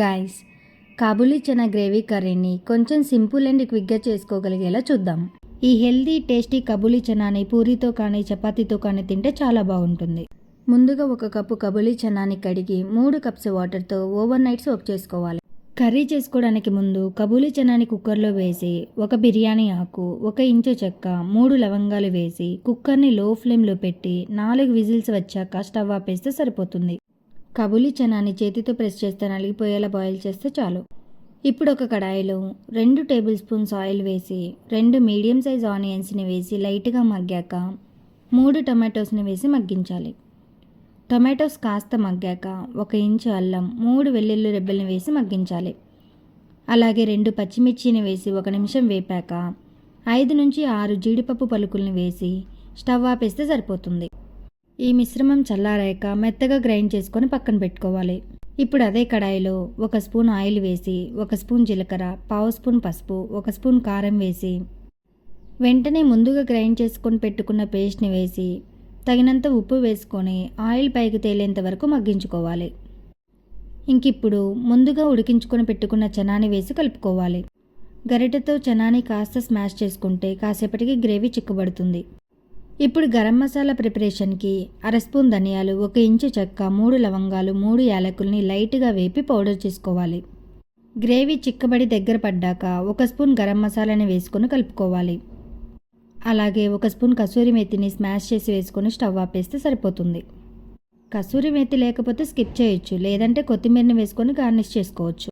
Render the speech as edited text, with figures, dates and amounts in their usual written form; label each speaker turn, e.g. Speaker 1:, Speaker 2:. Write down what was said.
Speaker 1: Guys, Kabuli chana gravy కర్రీని కొంచెం simple and క్విక్గా చేసుకోగలిగేలా చూద్దాం. ఈ హెల్దీ టేస్టీ కాబూలీ చనాని పూరీతో కానీ చపాతీతో కానీ తింటే చాలా బాగుంటుంది. ముందుగా 1 కప్పు కాబూలీ చనాని కడిగి 3 కప్స్ వాటర్తో ఓవర్ నైట్ సోక్ చేసుకోవాలి. కర్రీ చేసుకోవడానికి ముందు కాబూలీ చనాని కుక్కర్లో వేసి 1 బిర్యానీ ఆకు, 1 ఇంచు చెక్క, 3 లవంగాలు వేసి కుక్కర్ని లో ఫ్లేమ్లో పెట్టి 4 విజిల్స్ వచ్చాక స్టవ్ ఆపేస్తే సరిపోతుంది. కాబూలీ చనాని చేతితో ప్రెస్ చేస్తే నలిగిపోయేలా బాయిల్ చేస్తే చాలు. ఇప్పుడు ఒక కడాయిలో 2 టేబుల్ స్పూన్స్ ఆయిల్ వేసి 2 మీడియం సైజ్ ఆనియన్స్ని వేసి లైట్గా మగ్గాక 3 టొమాటోస్ని వేసి మగ్గించాలి. టొమాటోస్ కాస్త మగ్గాక 1 ఇంచు అల్లం, 3 వెల్లుల్లి రెబ్బల్ని వేసి మగ్గించాలి. అలాగే 2 పచ్చిమిర్చిని వేసి 1 నిమిషం వేపాక 5 నుంచి 6 జీడిపప్పు పలుకుల్ని వేసి స్టవ్ ఆపేస్తే సరిపోతుంది. ఈ మిశ్రమం చల్లారాక మెత్తగా గ్రైండ్ చేసుకొని పక్కన పెట్టుకోవాలి. ఇప్పుడు అదే కడాయిలో 1 స్పూన్ ఆయిల్ వేసి 1 స్పూన్ జీలకర్ర, 1/2 స్పూన్ పసుపు, 1 స్పూన్ కారం వేసి వెంటనే ముందుగా గ్రైండ్ చేసుకొని పెట్టుకున్న పేస్ట్ని వేసి తగినంత ఉప్పు వేసుకొని ఆయిల్ పైకి తేలేంత వరకు మగ్గించుకోవాలి. ఇంకిప్పుడు ముందుగా ఉడికించుకొని పెట్టుకున్న చనాని వేసి కలుపుకోవాలి. గరిటెతో చనాని కాస్త స్మాష్ చేసుకుంటే కాసేపటికి గ్రేవీ చిక్కబడుతుంది. ఇప్పుడు గరం మసాలా ప్రిపరేషన్కి 1/2 స్పూన్ ధనియాలు, 1 ఇంచు చెక్క, 3 లవంగాలు, 3 యాలకుల్ని లైట్గా వేపి పౌడర్ చేసుకోవాలి. గ్రేవీ చిక్కబడి దగ్గర పడ్డాక 1 స్పూన్ గరం మసాలాని వేసుకొని కలుపుకోవాలి. అలాగే 1 స్పూన్ కసూరి మేతిని స్మాష్ చేసి వేసుకొని స్టవ్ ఆపేస్తే సరిపోతుంది. కసూరి మేతి లేకపోతే స్కిప్ చేయొచ్చు, లేదంటే కొత్తిమీరని వేసుకొని గార్నిష్ చేసుకోవచ్చు.